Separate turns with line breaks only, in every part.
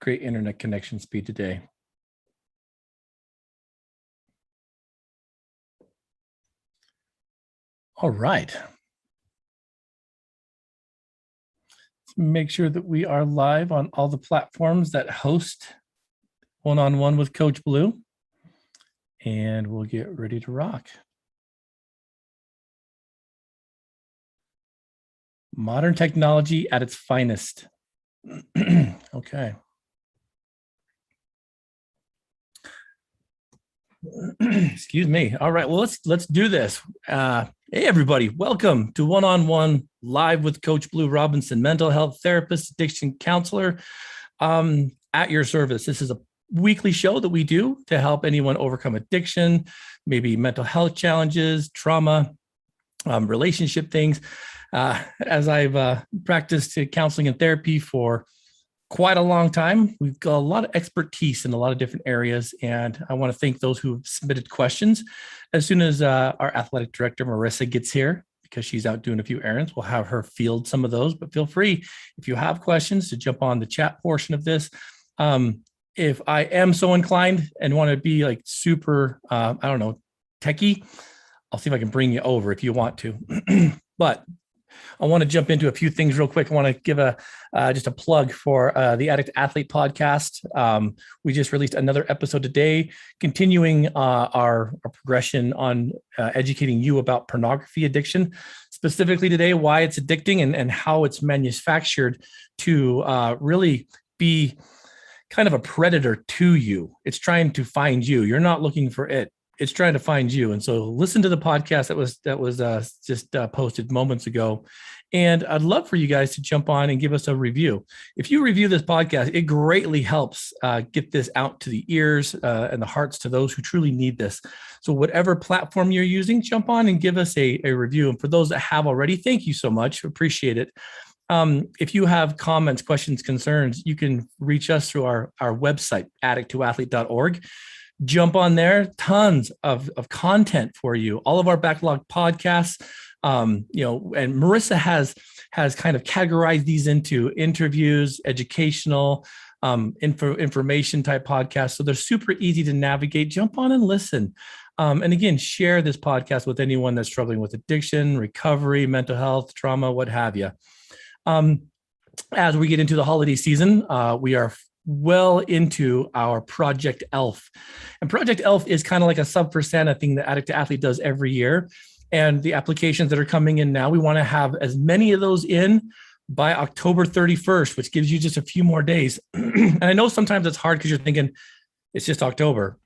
great internet connection speed today. All right. Let's make sure that we are live on all the platforms that host One-on-One with Coach Blu, and we'll get ready to rock. Modern technology at its finest. Okay. Excuse me. All right. Well, let's do this. Hey, everybody. Welcome to One-on-One Live with Coach Blu Robinson, mental health therapist, addiction counselor, at your service. This is a weekly show that we do to help anyone overcome addiction, maybe mental health challenges, trauma, relationship things. As I've practiced counseling and therapy for quite a long time, we've got a lot of expertise in a lot of different areas, and I want to thank those who have submitted questions. As soon as our athletic director, Marissa, gets here, because she's out doing a few errands, we'll have her field some of those, but feel free, if you have questions, to jump on the chat portion of this. If I am so inclined and want to be like super, I don't know, techie, I'll see if I can bring you over if you want to. But I want to jump into a few things real quick. I want to give just a plug for the Addict Athlete podcast. We just released another episode today, continuing our progression on educating you about pornography addiction, specifically today, why it's addicting and how it's manufactured to really be kind of a predator to you. It's trying to find you. You're not looking for it. It's trying to find you. And so listen to the podcast that was just posted moments ago. And I'd love for you guys to jump on and give us a review. If you review this podcast, it greatly helps get this out to the ears and the hearts to those who truly need this. So whatever platform you're using, jump on and give us a review. And for those that have already, thank you so much. Appreciate it. If you have comments, questions, concerns, you can reach us through our website, addicttoathlete.org. Jump on there, tons of content for you. All of our backlog podcasts, and Marissa has kind of categorized these into interviews, educational, information type podcasts. So they're super easy to navigate. Jump on and listen. And again, share this podcast with anyone that's struggling with addiction, recovery, mental health, trauma, what have you. As we get into the holiday season, we are well into our Project ELF. And Project ELF is kind of like a sub for Santa thing that Addict to Athlete does every year. And the applications that are coming in now, we want to have as many of those in by October 31st, which gives you just a few more days. And I know sometimes it's hard because you're thinking it's just October.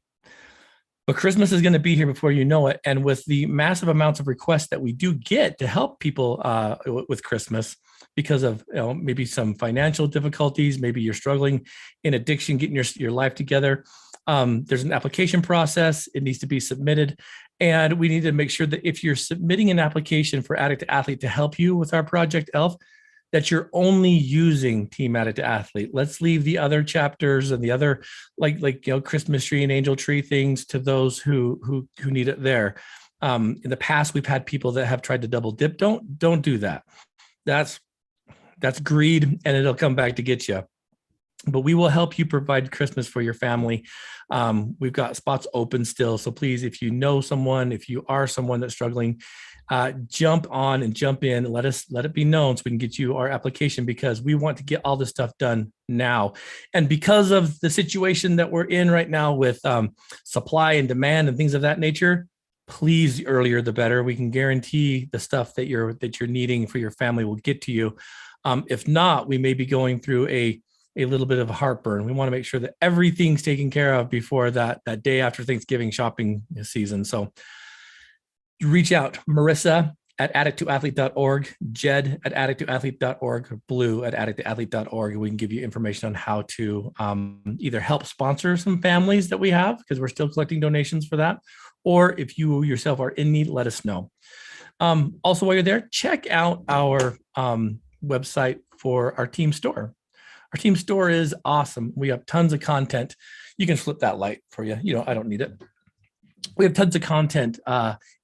But Christmas is going to be here before you know it. And with the massive amounts of requests that we do get to help people with Christmas, because of maybe some financial difficulties, maybe you're struggling in addiction, getting your life together. There's an application process. It needs to be submitted. And we need to make sure that if you're submitting an application for Addict to Athlete to help you with our Project ELF, that you're only using Team Addict to Athlete. Let's leave the other chapters and the other like Christmas tree and angel tree things to those who need it there. In the past, we've had people that have tried to double dip. Don't do that. That's greed, and it'll come back to get you. But we will help you provide Christmas for your family. We've got spots open still. So please, if you know someone, if you are someone that's struggling, jump on and jump in. Let it be known so we can get you our application, because we want to get all this stuff done now. And because of the situation that we're in right now with supply and demand and things of that nature, please, the earlier the better. We can guarantee the stuff that you're needing for your family will get to you. If not, we may be going through a little bit of heartburn. We want to make sure that everything's taken care of before that day after Thanksgiving shopping season. So reach out, Marissa at addicttoathlete.org, Jed at addicttoathlete.org, Blue at addicttoathlete.org. We can give you information on how to either help sponsor some families that we have, because we're still collecting donations for that. Or if you yourself are in need, let us know. Also, while you're there, check out our website for our team store. Our team store is awesome. We have tons of content. You can flip that light for you. I don't need it. We have tons of content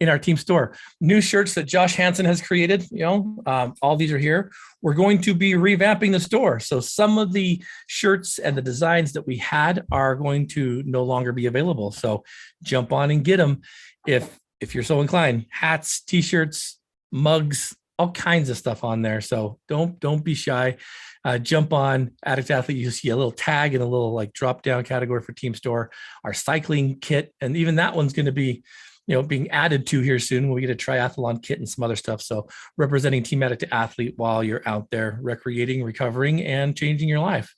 in our team store. New shirts that Josh Hansen has created. All these are here. We're going to be revamping the store. So some of the shirts and the designs that we had are going to no longer be available. So jump on and get them if you're so inclined. Hats, t-shirts, mugs, all kinds of stuff on there. So don't be shy. Jump on Addict Athlete. You see a little tag and a little like drop down category for Team Store. Our cycling kit, and even that one's going to be, being added to here soon when we get a triathlon kit and some other stuff. So representing Team Addict Athlete while you're out there recreating, recovering, and changing your life.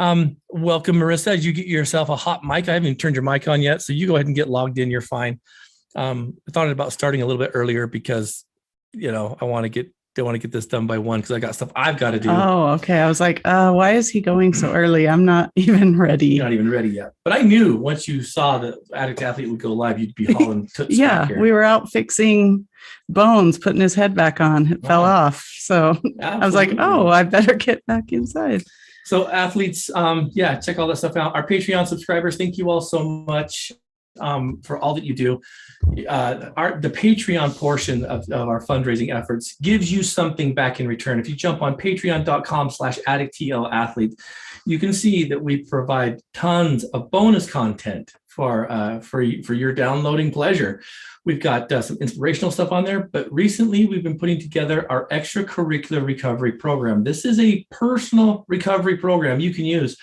Welcome, Marissa. As you get yourself a hot mic, I haven't even turned your mic on yet, so you go ahead and get logged in. You're fine. I thought about starting a little bit earlier because I want to get this done by 1 because I got stuff I've got to do.
Oh, okay. I was like, why is he going so early? I'm not even ready.
You're not even ready yet. But I knew once you saw that Addict Athlete would go live, you'd be hauling toots.
Yeah, we were out fixing Bones, putting his head back on. It fell off. So absolutely. I was like, I better get back inside.
So athletes, check all that stuff out. Our Patreon subscribers, thank you all so much for all that you do. The Patreon portion of our fundraising efforts gives you something back in return. If you jump on patreon.com/addictlathlete, you can see that we provide tons of bonus content for your downloading pleasure. We've got some inspirational stuff on there, but recently we've been putting together our extracurricular recovery program. This is a personal recovery program you can use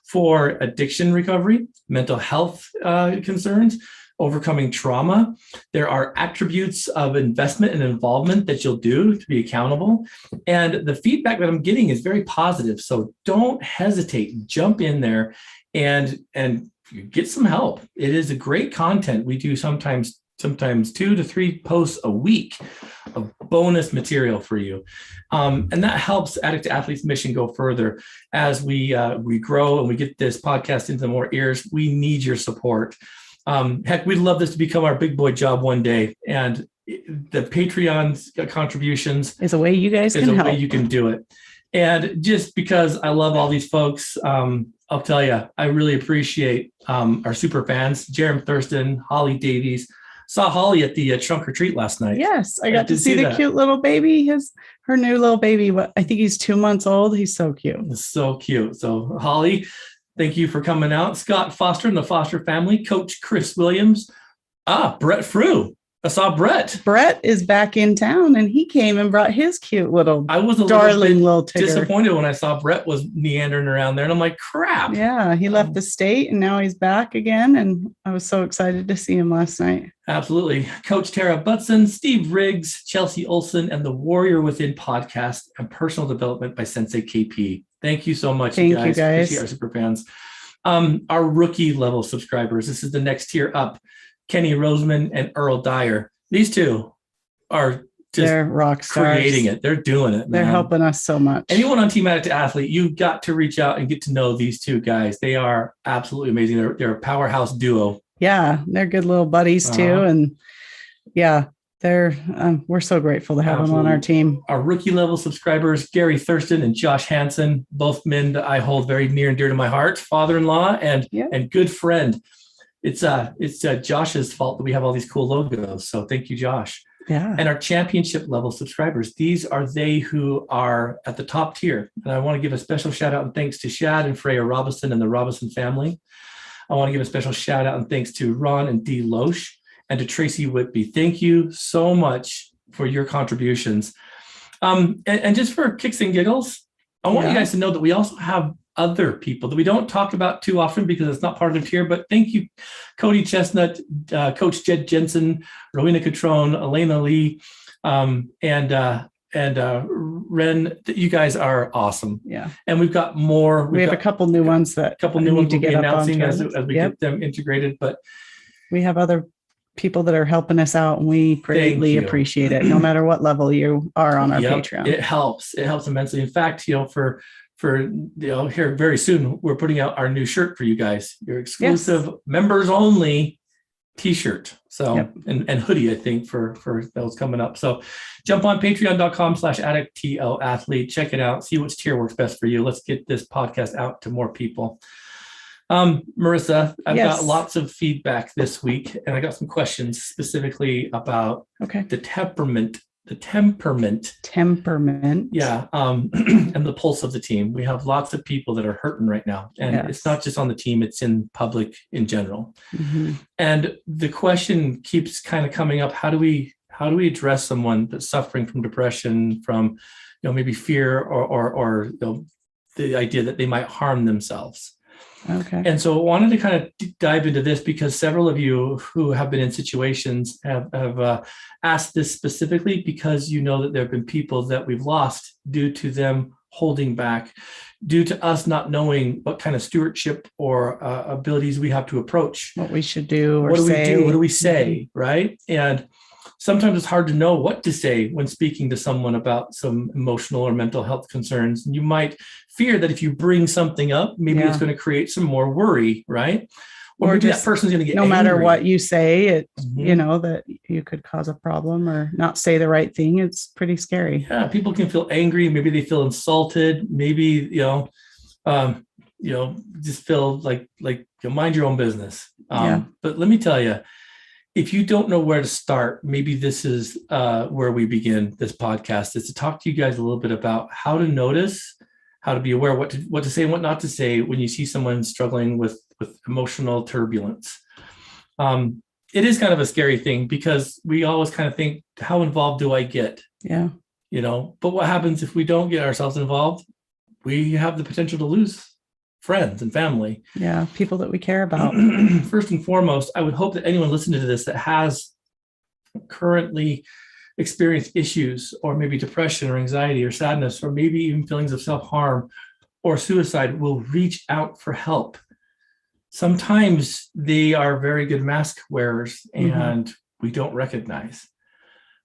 for addiction recovery, mental health concerns, overcoming trauma. There are attributes of investment and involvement that you'll do to be accountable. And the feedback that I'm getting is very positive. So don't hesitate, jump in there and get some help. It is a great content. We do sometimes 2 to 3 posts a week of bonus material for you. And that helps Addict Athlete's mission go further. As we grow and we get this podcast into more ears, we need your support. Heck, we'd love this to become our big boy job one day. And the Patreon contributions
is a way you guys can help.
Way you can do it. And just because I love all these folks, I'll tell you, I really appreciate our super fans, Jerem Thurston, Holly Davies. Saw Holly at the trunk or treat last night.
Yes, I got to see the cute little baby. Her new little baby. I think he's 2 months old. He's so cute.
It's so cute. So Holly, thank you for coming out. Scott Foster and the Foster family. Coach Chris Williams. Brett Frew. I saw Brett.
Brett is back in town, and he came and brought his cute little, darling little tigger.
Disappointed when I saw Brett was meandering around there, and I'm like, crap.
Yeah, he left the state, and now he's back again, and I was so excited to see him last night.
Absolutely. Coach Tara Butson, Steve Riggs, Chelsea Olson, and the Warrior Within podcast and personal development by Sensei KP. Thank you so much,
you guys.
Appreciate our super fans. Our rookie level subscribers. This is the next tier up. Kenny Roseman and Earl Dyer. These two are
they're rock stars.
Creating it. They're doing it.
They're helping us so much.
Anyone on Team Addict Athlete, you've got to reach out and get to know these two guys. They are absolutely amazing. They're a powerhouse duo.
Yeah, they're good little buddies too. And yeah, we're so grateful to have them on our team.
Our rookie level subscribers, Gary Thurston and Josh Hansen, both men that I hold very near and dear to my heart, father-in-law and good friend. It's Josh's fault that we have all these cool logos. So thank you, Josh.
Yeah.
And our championship level subscribers, these are they who are at the top tier. And I want to give a special shout out and thanks to Shad and Freya Robinson and the Robinson family. I want to give a special shout out and thanks to Ron and Dee Loesch and to Tracy Whitby. Thank you so much for your contributions. And just for kicks and giggles, I want you guys to know that we also have other people that we don't talk about too often because it's not part of the tier, but thank you, Cody Chestnut, Coach Jed Jensen, Rowena Catrone, Elena Lee, and Ren. You guys are awesome.
Yeah.
And we've got more.
We have a couple new ones that
we'll be announcing as we get them integrated, but
we have other people that are helping us out and we greatly appreciate it. No matter what level you are on our Patreon.
It helps immensely. In fact, for here very soon, we're putting out our new shirt for you guys, your exclusive members only t-shirt. So, and hoodie, I think for those coming up. So jump on patreon.com/addictathlete, check it out, see which tier works best for you. Let's get this podcast out to more people. Marissa, I've got
Yes.
lots of feedback this week, and I got some questions specifically about
Okay.
the temperament.
Temperament.
Yeah. And the pulse of the team. We have lots of people that are hurting right now. And
Yes.
it's not just on the team, it's in public in general.
Mhm.
And the question keeps kind of coming up. How do we address someone that's suffering from depression, from, maybe fear or the idea that they might harm themselves?
Okay.
And so I wanted to kind of dive into this because several of you who have been in situations have asked this specifically because that there have been people that we've lost due to them holding back, due to us not knowing what kind of stewardship or abilities we have to approach.
What we should do or
what do
say.
we do? What do we say? Right. And sometimes it's hard to know what to say when speaking to someone about some emotional or mental health concerns. And you might fear that if you bring something up, maybe it's going to create some more worry, right? Or maybe
just
that person's going to get
no
angry.
matter what you say, it
Mhm.
that you could cause a problem or not say the right thing. It's pretty scary.
Yeah, people can feel angry. Maybe they feel insulted. Maybe just feel like mind your own business. But let me tell you, if you don't know where to start, maybe this is where we begin this podcast, is to talk to you guys a little bit about how to notice, how to be aware, what to say and what not to say when you see someone struggling with emotional turbulence. It is kind of a scary thing because we always kind of think, how involved do I get?
Yeah.
But what happens if we don't get ourselves involved? We have the potential to lose friends and family.
Yeah, people that we care about.
First and foremost, I would hope that anyone listening to this that has currently experienced issues or maybe depression or anxiety or sadness or maybe even feelings of self-harm or suicide will reach out for help. Sometimes they are very good mask wearers and we don't recognize.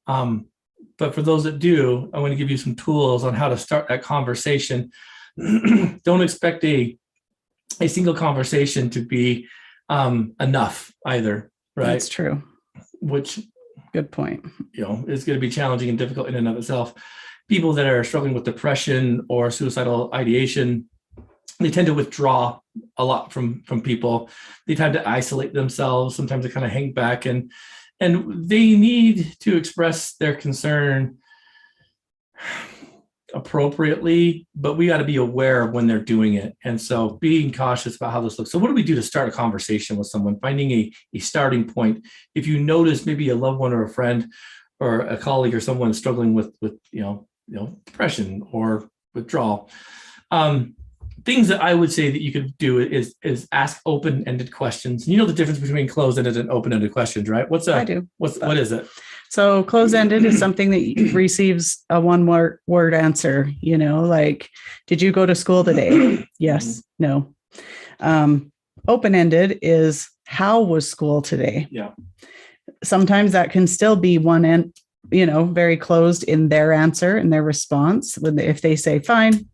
But for those that do, I want to give you some tools on how to start that conversation. Don't expect a single conversation to be enough either, right?
That's true.
Which,
good point.
Is going to be challenging and difficult in and of itself. People that are struggling with depression or suicidal ideation, they tend to withdraw a lot from people. They tend to isolate themselves. Sometimes they kind of hang back and they need to express their concern appropriately, but we got to be aware of when they're doing it. And so being cautious about how this looks. So what do we do to start a conversation with someone? Finding a starting point. If you notice maybe a loved one or a friend or a colleague or someone struggling with depression or withdrawal, things that I would say that you could do is ask open-ended questions. You know the difference between closed-ended and open-ended questions, right?
I do.
What is it?
So closed-ended is something that receives a one-word answer, like, did you go to school today? Yes, no. Open-ended is, how was school today?
Yeah.
Sometimes that can still be one end, very closed in their answer and their response if they say fine.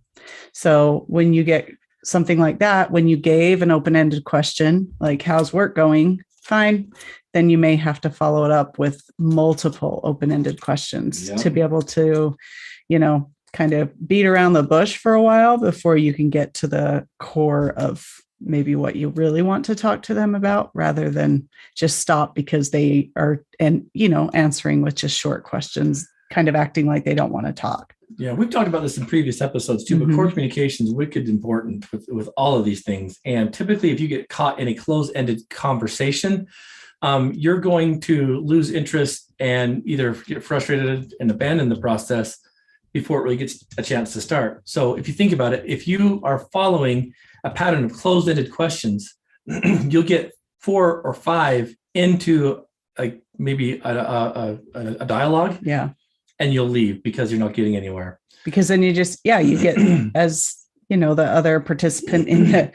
So when you get something like that, when you gave an open-ended question, like, how's work going? Fine. Then you may have to follow it up with multiple open-ended questions to be able to, kind of beat around the bush for a while before you can get to the core of maybe what you really want to talk to them about, rather than just stop because they are, answering with just short questions, kind of acting like they don't want to talk.
Yeah, we've talked about this in previous episodes too, but core communication is wicked important with all of these things. And typically, if you get caught in a closed-ended conversation, you're going to lose interest and either get frustrated and abandon the process before it really gets a chance to start. So if you think about it, if you are following a pattern of closed-ended questions, you'll get 4 or 5 into maybe a dialogue.
Yeah.
And you'll leave because you're not getting anywhere.
Because then you get, as the other participant in the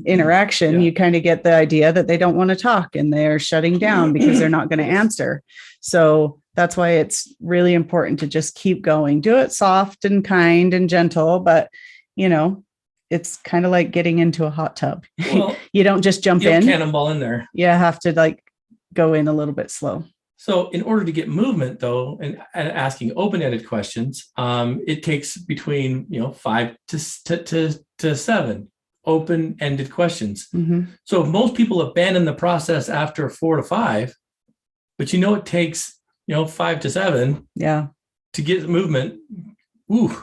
interaction, you kind of get the idea that they don't want to talk and they're shutting down because they're not going to answer. So that's why it's really important to just keep going. Do it soft and kind and gentle, but it's kind of like getting into a hot tub. Well, you don't just jump in.
Cannonball in there.
You have to go in a little bit slow.
So in order to get movement, though, and asking open-ended questions, it takes between 5 to 7 open-ended questions.
Mhm.
So if most people abandon the process after 4 to 5, but it takes, 5 to 7
Yeah.
to get movement. Ooh.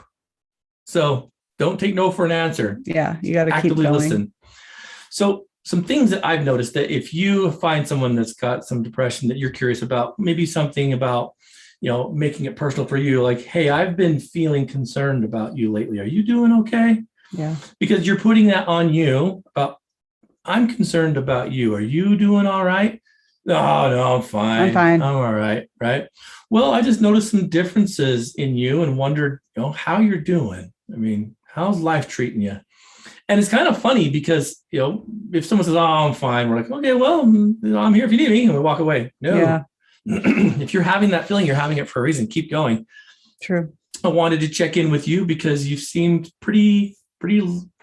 So don't take no for an answer.
Yeah. You got to keep
Actively
going.
listen. So some things that I've noticed, that if you find someone that's got some depression that you're curious about, maybe something about, making it personal for you, like, hey, I've been feeling concerned about you lately. Are you doing okay?
Yeah.
Because you're putting that on you about, I'm concerned about you. Are you doing all right? Oh, no, I'm fine.
I'm fine.
I'm all right. Right. Well, I just noticed some differences in you and wondered, how you're doing. I mean, how's life treating you? And it's kind of funny because, if someone says, oh, I'm fine, we're like, okay, well, I'm here if you need me, and we walk away. No.
Yeah.
If you're having that feeling, you're having it for a reason. Keep going.
True.
I wanted to check in with you because you've seemed pretty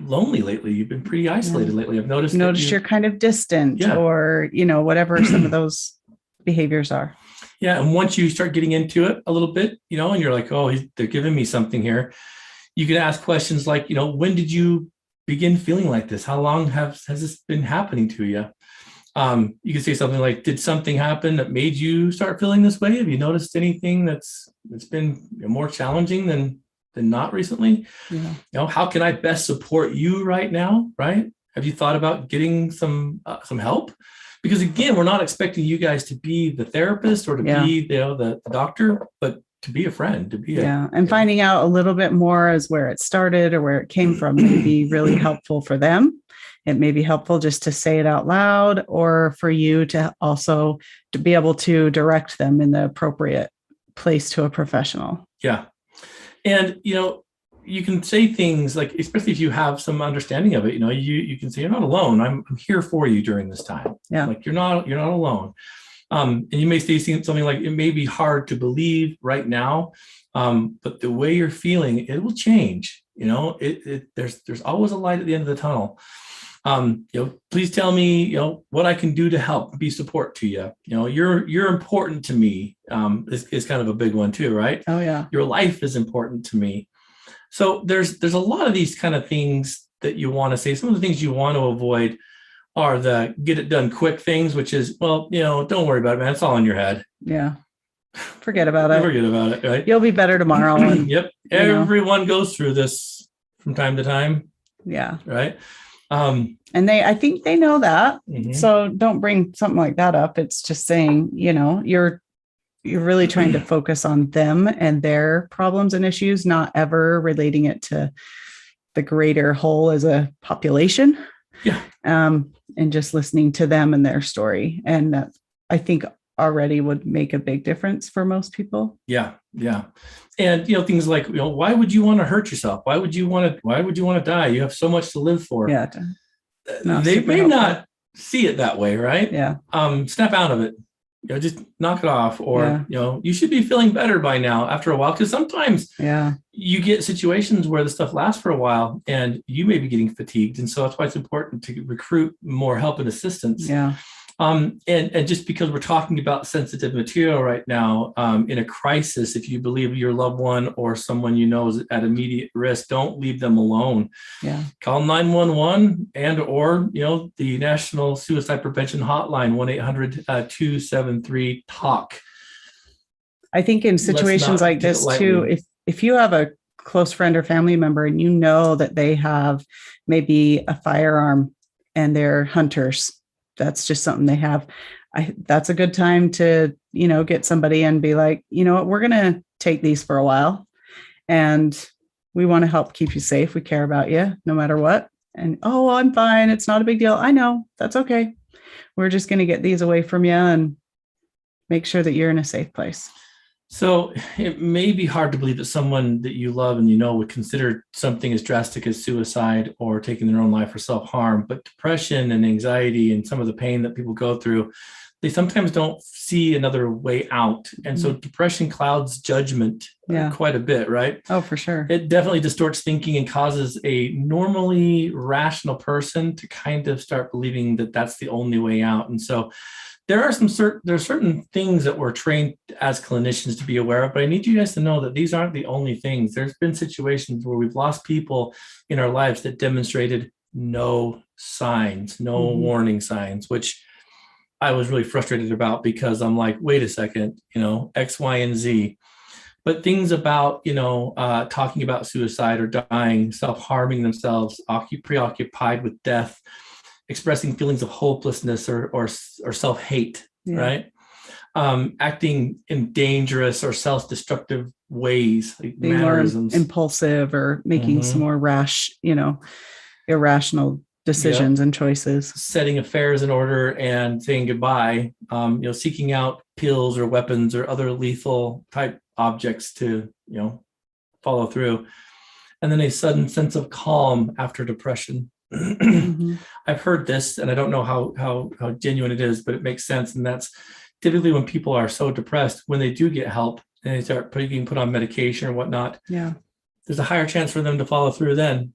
lonely lately. You've been pretty isolated lately. I've noticed
you're kind of distant, or, whatever some of those behaviors are.
Yeah. And once you start getting into it a little bit, and you're like, oh, they're giving me something here, you can ask questions like, when did you begin feeling like this? How long has this been happening to you? You can say something like, did something happen that made you start feeling this way? Have you noticed anything that's been more challenging than not recently?
Yeah.
How can I best support you right now? Right? Have you thought about getting some help? Because again, we're not expecting you guys to be the therapist or to be the doctor, but to be a friend, to be
and finding out a little bit more as where it started or where it came from may be really helpful for them. It may be helpful just to say it out loud, or for you to also to be able to direct them in the appropriate place to a professional.
Yeah. And, you can say things like, especially if you have some understanding of it, you can say, you're not alone. I'm here for you during this time.
Yeah.
Like you're not alone. And you may say something like, it may be hard to believe right now, but the way you're feeling, it will change. There's always a light at the end of the tunnel. Please tell me, what I can do to help be support to you. You're important to me. Is kind of a big one too, right?
Oh yeah.
Your life is important to me. So there's a lot of these kind of things that you want to say. Some of the things you want to avoid are the get it done quick things, which is, well, don't worry about it, man. It's all in your head.
Yeah. Forget about it.
Forget about it, right?
You'll be better tomorrow. And,
yep. Everyone goes through this from time to time.
Yeah.
Right.
And I think they know that. Mm-hmm. So don't bring something like that up. It's just saying, you're really trying to focus on them and their problems and issues, not ever relating it to the greater whole as a population.
Yeah.
And just listening to them and their story. And that, I think, already would make a big difference for most people.
Yeah. Yeah. And, things like, why would you want to hurt yourself? Why would you want to die? You have so much to live for.
Yeah.
They may not see it that way. Right.
Yeah.
Snap out of it. Just knock it off, or, you should be feeling better by now after a while. Because sometimes you get situations where the stuff lasts for a while and you may be getting fatigued. And so that's why it's important to recruit more help and assistance.
Yeah.
And just because we're talking about sensitive material right now, in a crisis, if you believe your loved one or someone is at immediate risk, don't leave them alone.
Yeah.
Call 911 or the National Suicide Prevention Hotline, 1-800-273-TALK.
I think in situations like this too, if you have a close friend or family member and that they have maybe a firearm and they're hunters, that's just something they have. That's a good time to, get somebody and be like, what, we're going to take these for a while and we want to help keep you safe. We care about you no matter what. And, oh, I'm fine. It's not a big deal. I know, that's okay. We're just going to get these away from you and make sure that you're in a safe place.
So it may be hard to believe that someone that you love and would consider something as drastic as suicide or taking their own life or self-harm, but depression and anxiety and some of the pain that people go through, they sometimes don't see another way out. And so depression clouds judgment quite a bit, right?
Oh, for sure.
It definitely distorts thinking and causes a normally rational person to kind of start believing that that's the only way out. And so there are certain things that we're trained as clinicians to be aware of, but I need you guys to know that these aren't the only things. There's been situations where we've lost people in our lives that demonstrated no signs, no
Mhm.
warning signs, which I was really frustrated about, because I'm like, wait a second, X, Y, and Z. But things about, talking about suicide or dying, self-harming themselves, preoccupied with death, expressing feelings of hopelessness or self-hate,
Yeah.
right? Acting in dangerous or self-destructive ways, like
Being more
mannerisms.
impulsive or making some
Mhm.
more irrational decisions
Yep.
and choices.
Setting affairs in order and saying goodbye, seeking out pills or weapons or other lethal type objects to, follow through. And then a sudden sense of calm after depression.
Mhm.
I've heard this, and I don't know how genuine it is, but it makes sense. And that's typically when people are so depressed, when they do get help and they start being put on medication or whatnot,
Yeah.
there's a higher chance for them to follow through then,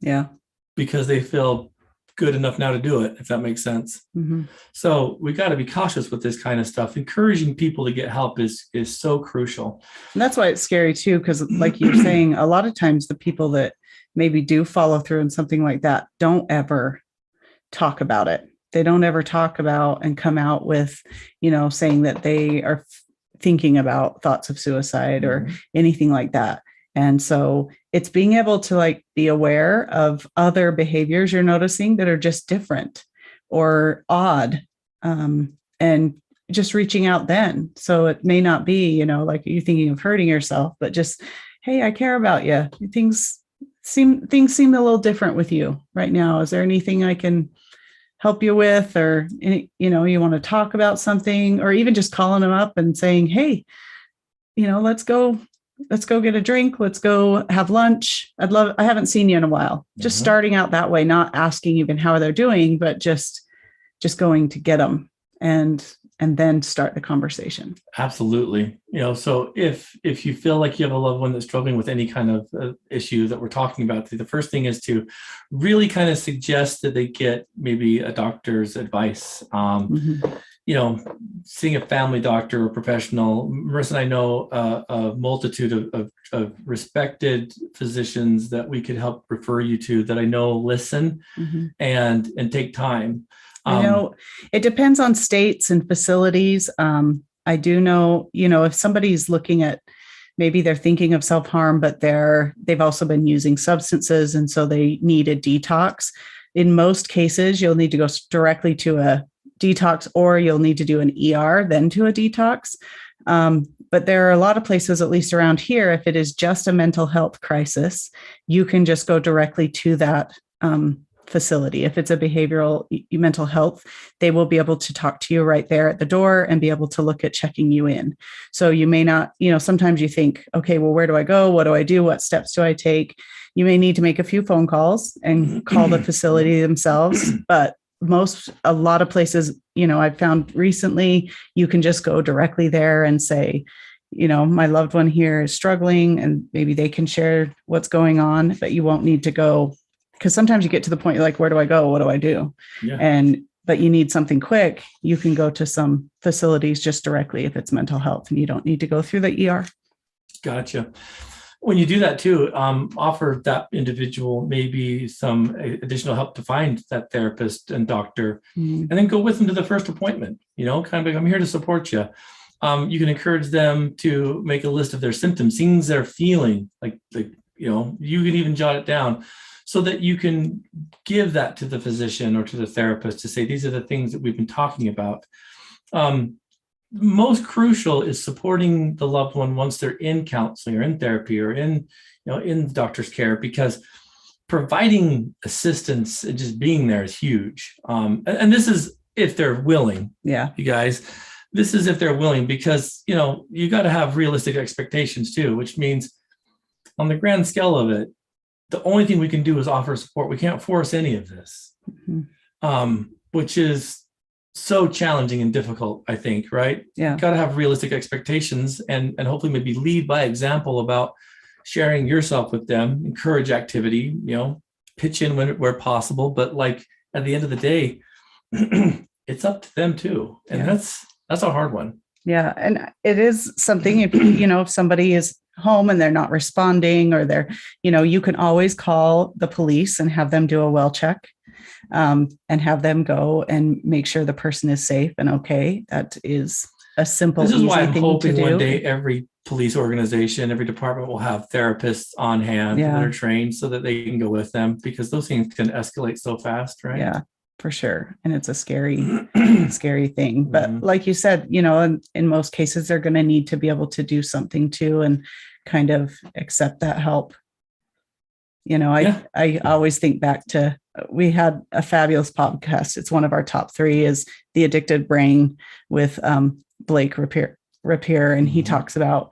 Yeah.
because they feel good enough now to do it, if that makes sense.
Mm-hmm.
So we got to be cautious with this kind of stuff. Encouraging people to get help is so crucial.
And that's why it's scary too, because like you're saying, a lot of times the people that maybe do follow through in something like that don't ever talk about it. They don't ever talk about and come out with, saying that they are thinking about thoughts of suicide or anything like that. And so it's being able to be aware of other behaviors you're noticing that are just different or odd, and just reaching out then. So it may not be, like you thinking of hurting yourself, but just, hey, I care about you. Things seem a little different with you right now. Is there anything I can help you with, or you want to talk about something, or even just calling them up and saying, hey, let's go get a drink. Let's go have lunch. I haven't seen you in a while. Just starting out that way, not asking even how they're doing, but just going to get them and then start the conversation.
Absolutely. So if you feel like you have a loved one that's struggling with any kind of issue that we're talking about, the first thing is to really kind of suggest that they get maybe a doctor's advice. Seeing a family doctor or professional. Marissa and I know a multitude of respected physicians that we could help refer you to, that I know listen and take time.
I know it depends on states and facilities. I do know, if somebody's looking at, maybe they're thinking of self-harm, but they've also been using substances, and so they need a detox. In most cases, you'll need to go directly to a detox, or you'll need to do an ER, then to a detox. But there are a lot of places, at least around here, if it is just a mental health crisis, you can just go directly to that facility. If it's a behavioral mental health, they will be able to talk to you right there at the door and be able to look at checking you in. So you may not, sometimes you think, okay, well, where do I go? What do I do? What steps do I take? You may need to make a few phone calls and call the facility themselves. But a lot of places, I've found recently, you can just go directly there and say, my loved one here is struggling, and maybe they can share what's going on, but you won't need to go. Because sometimes you get to the point, you're like, where do I go? What do I do? Yeah. But you need something quick. You can go to some facilities just directly if it's mental health, and you don't need to go through the ER.
Gotcha. When you do that too, offer that individual maybe some additional help to find that therapist and doctor, and then go with them to the first appointment. Kind of like, I'm here to support you. You can encourage them to make a list of their symptoms, things they're feeling, like you can even jot it down, so that you can give that to the physician or to the therapist to say, these are the things that we've been talking about. Most crucial is supporting the loved one once they're in counseling or in therapy or in the doctor's care, because providing assistance and just being there is huge. And this is if they're willing.
Yeah,
you guys, this is if they're willing, because you got to have realistic expectations too, which means on the grand scale of it, the only thing we can do is offer support. We can't force any of this, which is so challenging and difficult, I think, right?
Yeah.
Got to have realistic expectations and hopefully maybe lead by example about sharing yourself with them, encourage activity, pitch in where possible. But at the end of the day, it's up to them too. And that's a hard one.
Yeah. And it is something, if somebody is home and they're not responding, or you can always call the police and have them do a well check, and have them go and make sure the person is safe and okay. That is a simple,
This is why
easy
I'm
thing to
hoping
do.
one day every police organization, every department will have therapists on hand that are trained so that they can go with them, because those things can escalate so fast, right?
Yeah, for sure. And it's a scary, scary thing. But like you said, in most cases, they're going to need to be able to do something too and kind of accept that help. I always think back to, we had a fabulous podcast. It's one of our top 3 is The Addicted Brain with Blake Rapier. And he talks about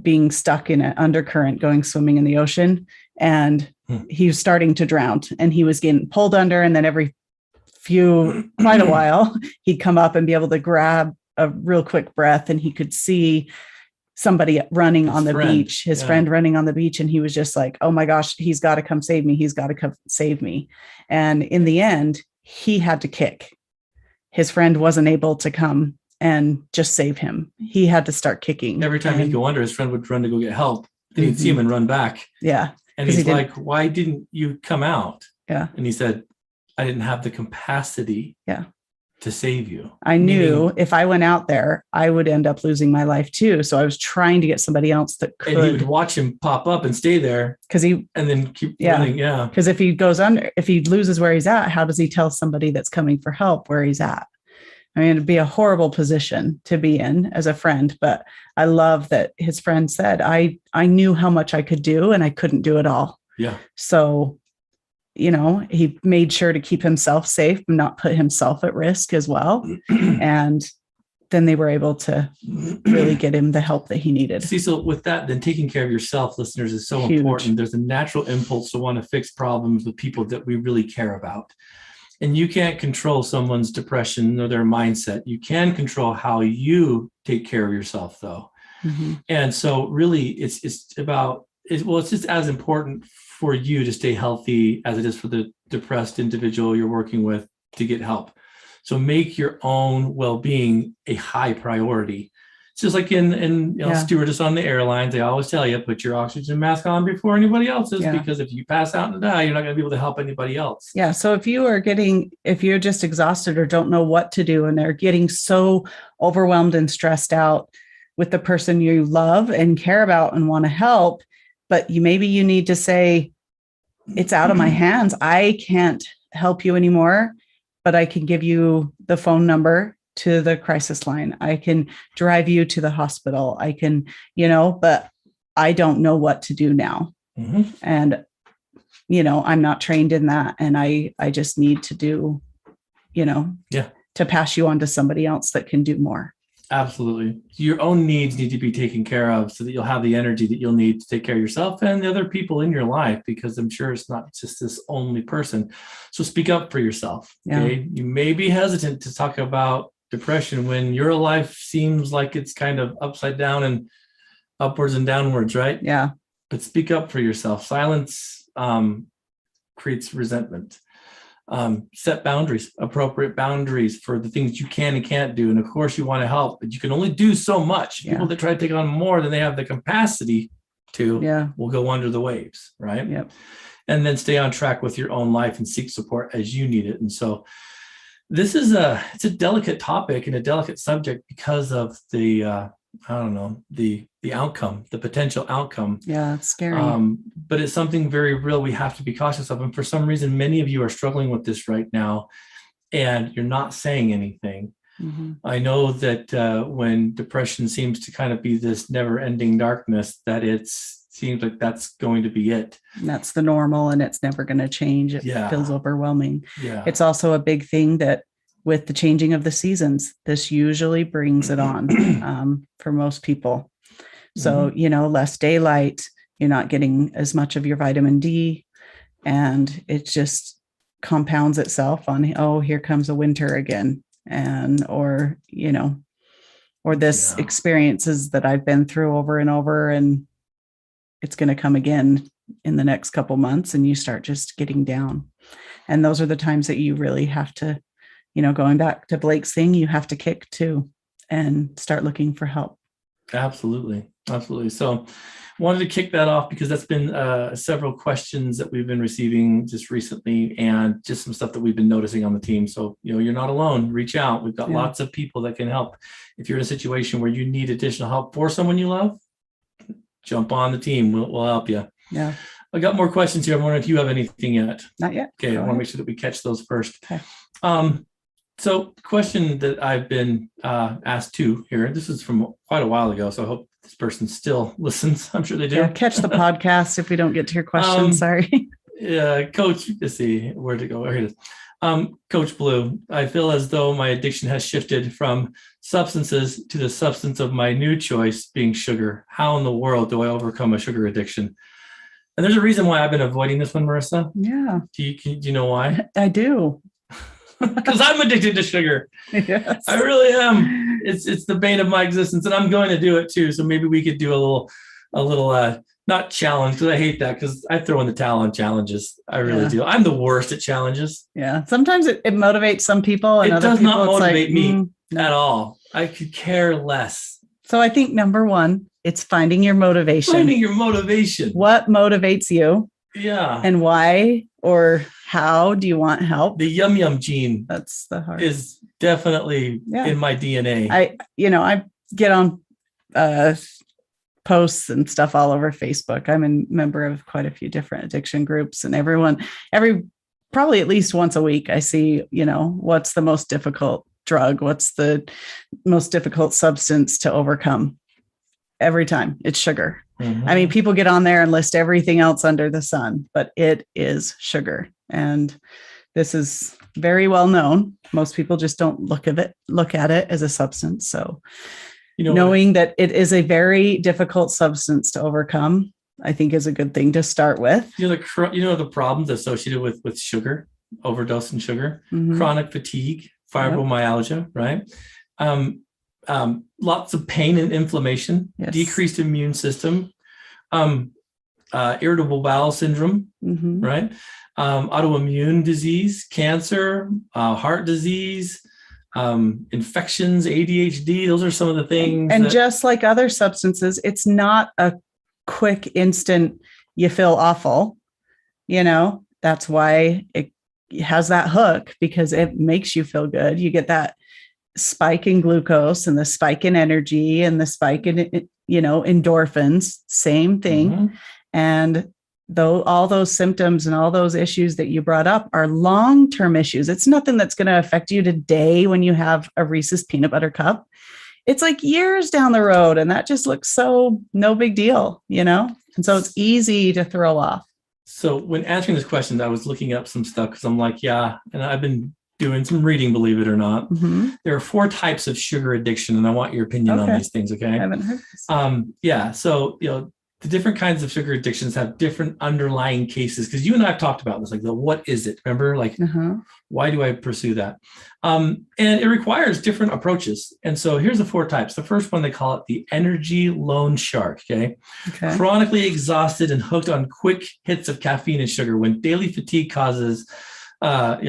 being stuck in an undercurrent, going swimming in the ocean. And he was starting to drown and he was getting pulled under. And then every quite a while, he'd come up and be able to grab a real quick breath, and he could see somebody running on the beach, his friend running on the beach. And he was just like, oh my gosh, he's got to come save me. He's got to come save me. And in the end, he had to kick. His friend wasn't able to come and just save him. He had to start kicking.
Every time he'd go under, his friend would run to go get help. Then he'd see him and run back.
Yeah.
And he's like, why didn't you come out?
Yeah.
And he said, I didn't have the capacity to save you.
I knew if I went out there, I would end up losing my life too. So I was trying to get somebody else that could.
And he would watch him pop up and stay there. And then keep running. Yeah.
Because if he goes under, if he loses where he's at, how does he tell somebody that's coming for help where he's at? I mean, it'd be a horrible position to be in as a friend, but I love that his friend said, I knew how much I could do and I couldn't do it all.
Yeah.
So, he made sure to keep himself safe and not put himself at risk as well. And then they were able to really get him the help that he needed.
See, so with that, then taking care of yourself, listeners, is so important. There's a natural impulse to want to fix problems with people that we really care about. And you can't control someone's depression or their mindset. You can control how you take care of yourself, though. And so really, it's just as important for you to stay healthy as it is for the depressed individual you're working with to get help. So make your own well-being a high priority. It's just like in stewardess on the airlines, they always tell you, put your oxygen mask on before anybody else's, because if you pass out and die, you're not going to be able to help anybody else. Yeah.
So if you're just exhausted or don't know what to do, and they're getting so overwhelmed and stressed out with the person you love and care about and want to help, but maybe you need to say, it's out of my hands. I can't help you anymore, but I can give you the phone number to the crisis line. I can drive you to the hospital. I can, but I don't know what to do now. And, I'm not trained in that. And I just need to do, to pass you on to somebody else that can do more.
Absolutely. Your own needs need to be taken care of so that you'll have the energy that you'll need to take care of yourself and the other people in your life, because I'm sure it's not just this only person. So speak up for yourself. Okay. You may be hesitant to talk about depression when your life seems like it's kind of upside down and upwards and downwards, right?
Yeah.
But speak up for yourself. Silence creates resentment. Set boundaries, appropriate boundaries for the things you can and can't do. And of course you want to help, but you can only do so much. People that try to take on more than they have the capacity to will go under the waves, right?
Yep.
And then stay on track with your own life and seek support as you need it. And so this is it's a delicate topic and a delicate subject because of the the outcome, the potential outcome.
Yeah, it's scary.
But it's something very real we have to be cautious of. And for some reason, many of you are struggling with this right now, and you're not saying anything. I know that when depression seems to kind of be this never-ending darkness, that it seems like that's going to be it.
And that's the normal, and it's never going to change. It feels overwhelming. Yeah. It's also a big thing that with the changing of the seasons, this usually brings it on for most people. So, less daylight, you're not getting as much of your vitamin D, and it just compounds itself on, here comes a winter again. And, or this experiences that I've been through over and over, and it's going to come again in the next couple months, and you start just getting down. And those are the times that you really have to, going back to Blake's thing, you have to kick too and start looking for help.
Absolutely. Absolutely. So wanted to kick that off because that's been several questions that we've been receiving just recently and just some stuff that we've been noticing on the team. So, you're not alone. Reach out. We've got lots of people that can help. If you're in a situation where you need additional help for someone you love, jump on the team. We'll help you.
Yeah.
I got more questions here. I'm wondering if you have anything yet.
Not yet.
Okay. I want to make sure that we catch those first.
Okay.
So the question that I've been asked to here, this is from quite a while ago, so I hope this person still listens. I'm sure they do.
Yeah, catch the podcast if we don't get to your question. Sorry.
Yeah, Coach, let's see, where to go? Here it is. Coach Blu, I feel as though my addiction has shifted from substances to the substance of my new choice being sugar. How in the world do I overcome a sugar addiction? And there's a reason why I've been avoiding this one, Marissa.
Yeah.
Do you know why?
I do.
Because I'm addicted to sugar.
Yes.
I really am. It's the bane of my existence, and I'm going to do it too. So maybe we could do a little not challenge, because I hate that, because I throw in the towel on challenges. I really do. I'm the worst at challenges.
Yeah. Sometimes it motivates some people, and
it
other
does
people,
not motivate me
no.
at all. I could care less.
So I think number one, it's finding your motivation.
Finding your motivation.
What motivates you?
Yeah.
And why or how do you want help?
The yum gene.
That's the hard.
Is definitely in my DNA.
I get on posts and stuff all over Facebook. I'm a member of quite a few different addiction groups, and probably at least once a week, I see, what's the most difficult drug? What's the most difficult substance to overcome? Every time it's sugar. Mm-hmm. I mean, people get on there and list everything else under the sun, but it is sugar. And this is very well known. Most people just don't look at it as a substance. So, knowing that it is a very difficult substance to overcome, I think is a good thing to start with.
The problems associated with sugar, overdose in sugar, chronic fatigue, fibromyalgia, right? Lots of pain and inflammation, decreased immune system, irritable bowel syndrome, right? Autoimmune disease, cancer, heart disease, infections, ADHD. Those are some of the things.
And just like other substances, it's not a quick, instant, you feel awful. That's why it has that hook, because it makes you feel good. You get that spike in glucose and the spike in energy and the spike in, endorphins, same thing. And though all those symptoms and all those issues that you brought up are long-term issues, it's nothing that's going to affect you today when you have a Reese's peanut butter cup. It's like years down the road, and that just looks so no big deal, And so it's easy to throw off.
So when answering this question, I was looking up some stuff because I'm like, and I've been doing some reading, believe it or not. There are 4 types of sugar addiction, and I want your opinion on these things. Okay.
I haven't heard this.
So, the different kinds of sugar addictions have different underlying cases, because you and I have talked about this, like what is it? Remember, why do I pursue that? And it requires different approaches. And so here's the 4 types. The first one, they call it the energy loan shark. Okay. Chronically exhausted and hooked on quick hits of caffeine and sugar. When daily fatigue causes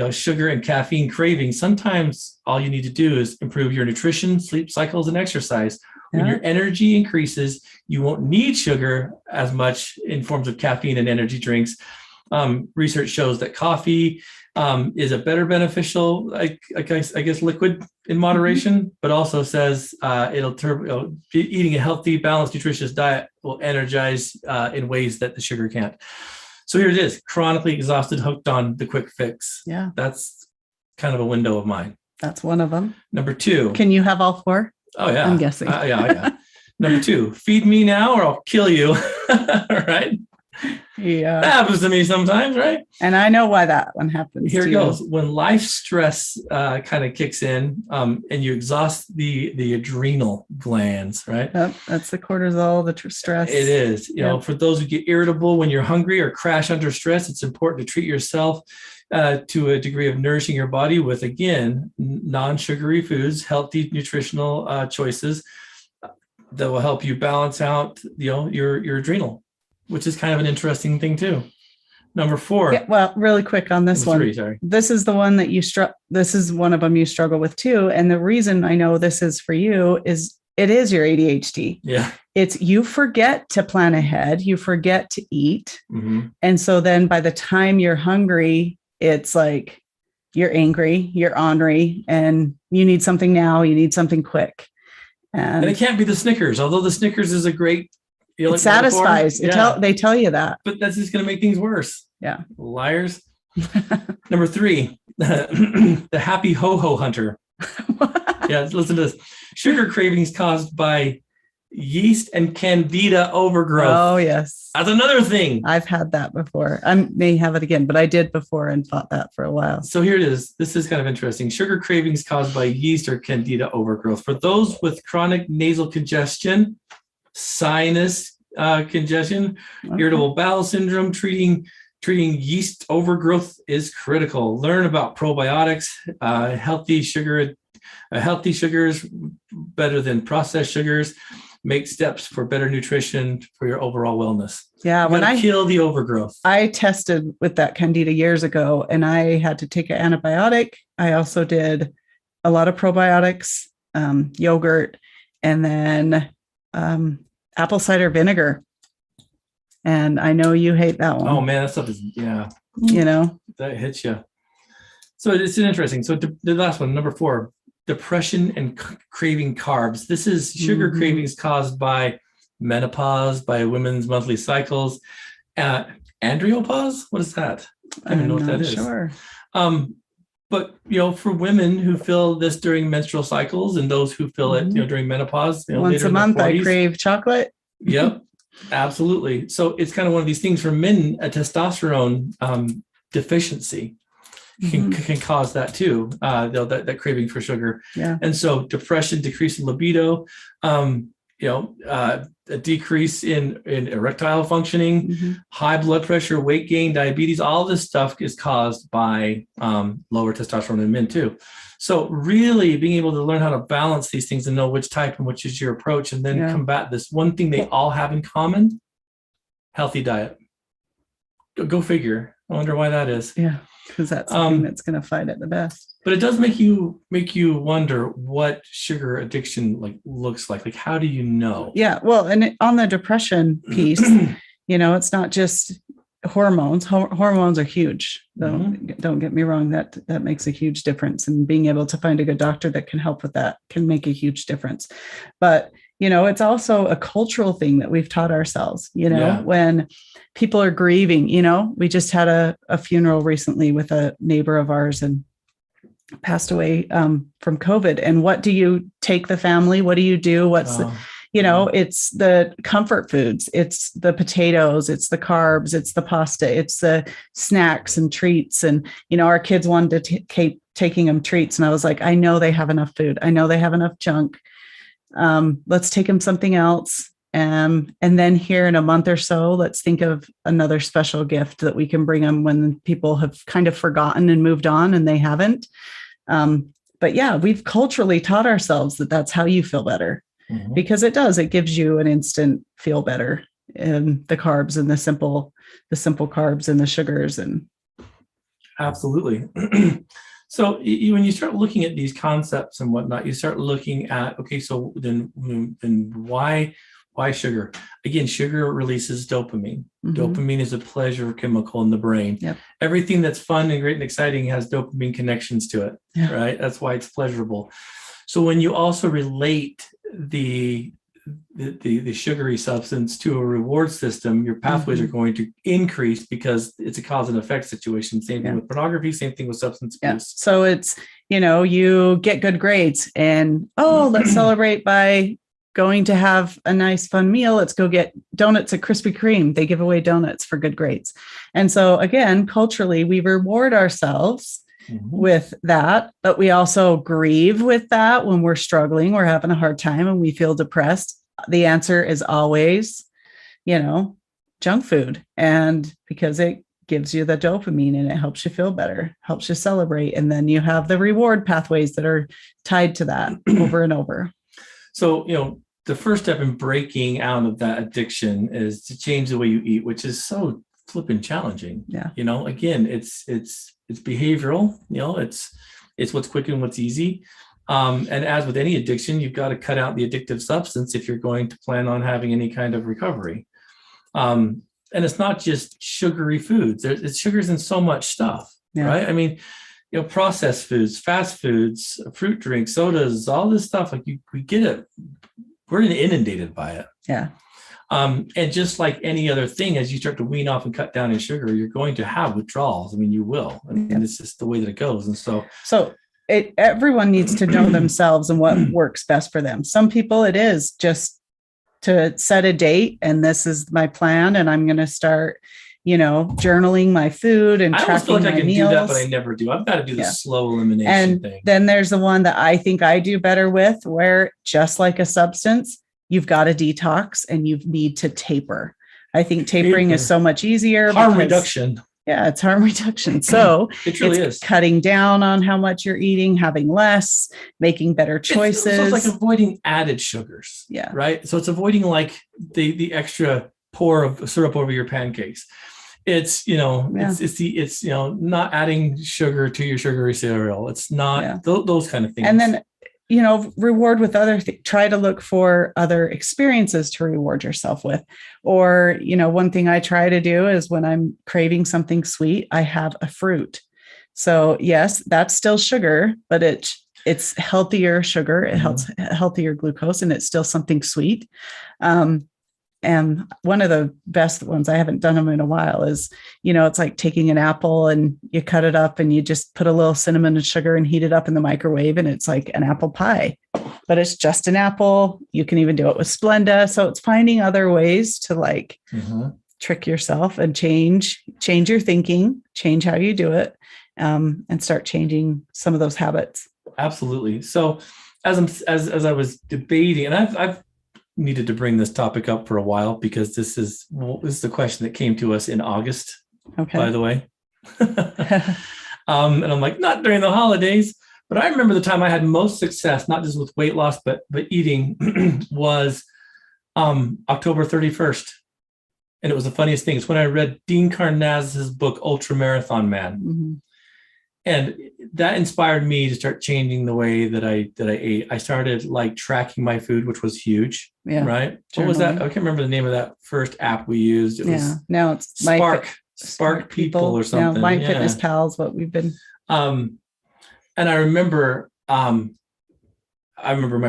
sugar and caffeine cravings, sometimes all you need to do is improve your nutrition, sleep cycles, and exercise. When your energy increases, you won't need sugar as much in forms of caffeine and energy drinks. Research shows that coffee is a better beneficial, I guess, liquid in moderation, but also says eating a healthy, balanced, nutritious diet will energize in ways that the sugar can't. So here it is, chronically exhausted, hooked on the quick fix. Yeah. That's kind of a window of mine.
That's one of them.
Number 2.
Can you have all 4?
Oh, yeah.
I'm guessing.
Yeah. Number 2, feed me now or I'll kill you. Right?
Yeah.
That happens to me sometimes, right?
And I know why that one happens.
Here it goes. When life stress kind of kicks in and you exhaust the adrenal glands, right?
Yep. That's the cortisol, the stress.
It is. For those who get irritable when you're hungry or crash under stress, it's important to treat yourself to a degree of nourishing your body with, again, non-sugary foods, healthy nutritional choices that will help you balance out, your adrenal, which is kind of an interesting thing too. Number 4.
Yeah, well, really quick on this one.
3, sorry.
This is the one that this is one of them you struggle with too. And the reason I know this is for you is it is your ADHD.
Yeah.
it's you forget to plan ahead, you forget to eat.
Mhm.
And so then by the time you're hungry, it's like you're angry, you're ornery, and you need something now, you need something quick.
And it can't be the Snickers, although the Snickers is a great,
it satisfies. They tell you that.
But that's just going to make things worse.
Yeah.
Liars. Number 3, the happy ho-ho hunter. Yeah, listen to this. Sugar cravings caused by yeast and Candida overgrowth.
Oh, yes.
That's another thing.
I've had that before. I may have it again, but I did before and fought that for a while.
So here it is. This is kind of interesting. Sugar cravings caused by yeast or Candida overgrowth. For those with chronic nasal congestion, sinus congestion, irritable bowel syndrome, treating yeast overgrowth is critical. Learn about probiotics, healthy sugars better than processed sugars. Make steps for better nutrition for your overall wellness.
Yeah,
when I kill the overgrowth.
I tested with that Candida years ago, and I had to take an antibiotic. I also did a lot of probiotics, yogurt, and then apple cider vinegar. And I know you hate that one.
Oh man, that stuff is, yeah.
You know,
that hits you. So it's interesting. So the last one, number 4, depression and craving carbs. This is sugar cravings caused by menopause, by women's monthly cycles. Andropause? What is that? I don't even know what that is.
Sure.
But for women who feel this during menstrual cycles and those who feel it, during menopause,
once a month, I crave chocolate.
Yep, absolutely. So it's kind of one of these things for men. A testosterone deficiency can cause that too. That craving for sugar.
Yeah.
And so depression, decrease in libido, a decrease in erectile functioning, high blood pressure, weight gain, diabetes. All this stuff is caused by lower testosterone in men too. So really being able to learn how to balance these things and know which type and which is your approach, and then combat this one thing they all have in common: healthy diet. Go figure. I wonder why that is.
Yeah, because that's something that's going to fight it the best.
But it does make you wonder what sugar addiction looks like. Like, how do you know?
Yeah, well, and on the depression piece, it's not just hormones. Hormones are huge. Don't get me wrong. That makes a huge difference. And being able to find a good doctor that can help with that can make a huge difference. But it's also a cultural thing that we've taught ourselves. When people are grieving, we just had a funeral recently with a neighbor of ours and passed away from COVID. And what do you take the family? What do you do? What's it's the comfort foods. It's the potatoes. It's the carbs. It's the pasta. It's the snacks and treats. And, our kids wanted to keep taking them treats. And I was like, I know they have enough food. I know they have enough junk. Let's take them something else. And then here in a month or so, let's think of another special gift that we can bring them when people have kind of forgotten and moved on and they haven't. But yeah, we've culturally taught ourselves that that's how you feel better, because it does. It gives you an instant feel better in the carbs and the simple carbs and the sugars. And
absolutely. So when you start looking at these concepts and whatnot, you start looking at, okay, so then why sugar? Again, sugar releases dopamine. Dopamine is a pleasure chemical in the brain.
Yep.
Everything that's fun and great and exciting has dopamine connections to it, right? That's why it's pleasurable. So when you also relate the sugary substance to a reward system, your pathways are going to increase because it's a cause and effect situation. Same thing with pornography, same thing with substance abuse.
So it's, you get good grades and, let's celebrate by going to have a nice fun meal. Let's go get donuts at Krispy Kreme. They give away donuts for good grades. And so again, culturally, we reward ourselves with that, but we also grieve with that when we're struggling, we're having a hard time and we feel depressed. The answer is always, junk food. And because it gives you the dopamine and it helps you feel better, helps you celebrate. And then you have the reward pathways that are tied to that over and over. So,
the first step in breaking out of that addiction is to change the way you eat, which is so flipping challenging.
Yeah.
Again, it's behavioral, it's what's quick and what's easy. And as with any addiction, you've got to cut out the addictive substance if you're going to plan on having any kind of recovery. And it's not just sugary foods. It's sugars in so much stuff, right? I mean, processed foods, fast foods, fruit drinks, sodas, all this stuff, like we get it. We're inundated by it.
Yeah.
And just like any other thing, as you start to wean off and cut down in sugar, you're going to have withdrawals. I mean, you will. And it's just the way that it goes. And so
everyone needs to know themselves and what works best for them. Some people, it is just to set a date, and this is my plan, and I'm going to start, journaling my food and tracking my meals. I almost feel like I can do that,
but I never do. I've got to do the slow elimination
and
thing.
Then there's the one that I think I do better with, where just like a substance, you've got to detox and you need to taper. I think tapering is so much easier.
Harm reduction.
Yeah, it's harm reduction. So
it truly is
cutting down on how much you're eating, having less, making better choices.
It's like avoiding added sugars.
Yeah.
Right. So it's avoiding like the extra pour of syrup over your pancakes. It's, it's not adding sugar to your sugary cereal. It's not those kind of things.
And then, reward with other things. Try to look for other experiences to reward yourself with. Or, one thing I try to do is when I'm craving something sweet, I have a fruit. So yes, that's still sugar, but it's healthier sugar. It helps healthier glucose, and it's still something sweet. And one of the best ones, I haven't done them in a while, is, it's like taking an apple and you cut it up and you just put a little cinnamon and sugar and heat it up in the microwave. And it's like an apple pie, but it's just an apple. You can even do it with Splenda. So it's finding other ways to trick yourself and change your thinking, change how you do it, and start changing some of those habits.
Absolutely. So as I was debating, and I've needed to bring this topic up for a while, because this is the question that came to us in August, by the way. And I'm like, not during the holidays, but I remember the time I had most success, not just with weight loss, but eating was October 31st. And it was the funniest thing. It's when I read Dean Karnazes' book, Ultra Marathon Man. Mm-hmm. And that inspired me to start changing the way that I ate. I started like tracking my food, which was huge. Yeah. Right. What was that? I can't remember the name of that first app we used. It was
now it's
Spark People or something.
My Fitness Pal is what we've been.
And I remember my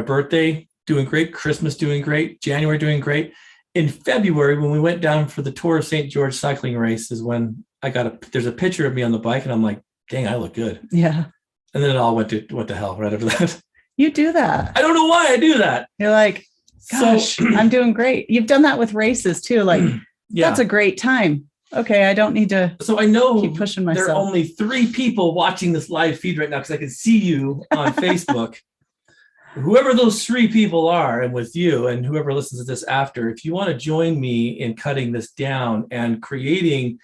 birthday doing great, Christmas doing great, January doing great. In February, when we went down for the Tour of St. George cycling race, is when there's a picture of me on the bike, and I'm like, dang, I look good.
Yeah.
And then it all went to hell right after that.
You do that.
I don't know why I do that.
You're like, gosh, I'm doing great. You've done that with races too. Like, that's a great time. Okay, I don't need to.
So I know
keep pushing myself.
There are only 3 people watching this live feed right now, because I can see you on Facebook. Whoever those 3 people are, and with you and whoever listens to this after, if you want to join me in cutting this down and creating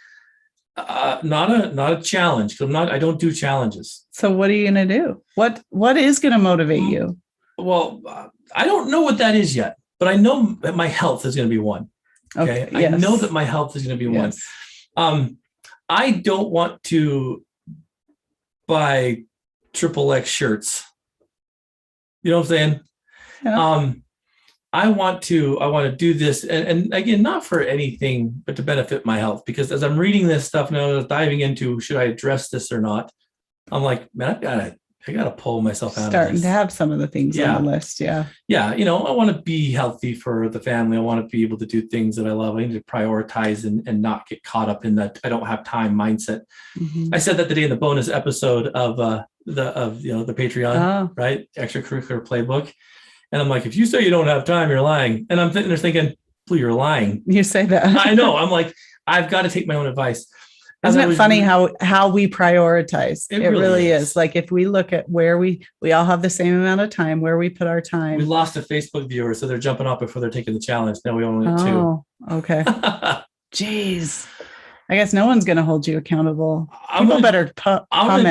not a challenge, because I don't do challenges.
So what are you going to do? What is going to motivate you?
Well, I don't know what that is yet, but I know that my health is going to be one. Okay. Yes. I know that my health is going to be one. I don't want to buy XXX shirts. You know what I'm saying? Yeah. I want to do this, and again, not for anything, but to benefit my health. Because as I'm reading this stuff and I was diving into, should I address this or not? I'm like, man, I gotta pull myself out.
Starting
of this.
To have some of the things on the list. Yeah.
Yeah. I want to be healthy for the family. I want to be able to do things that I love. I need to prioritize and not get caught up in that I don't have time mindset. Mm-hmm. I said that today in the bonus episode of the Patreon, right? Extracurricular playbook. And I'm like, if you say you don't have time, you're lying. And I'm thinking, Blue, you're lying.
You say that.
I know. I'm like, I've got to take my own advice.
Isn't it funny how we prioritize? It really is. Like if we look at where we all have the same amount of time, where we put our time.
We lost a Facebook viewer, so they're jumping off before they're taking the challenge. Now we only have 2.
Oh, okay. Jeez. I guess no one's going to hold you accountable. I'm going
to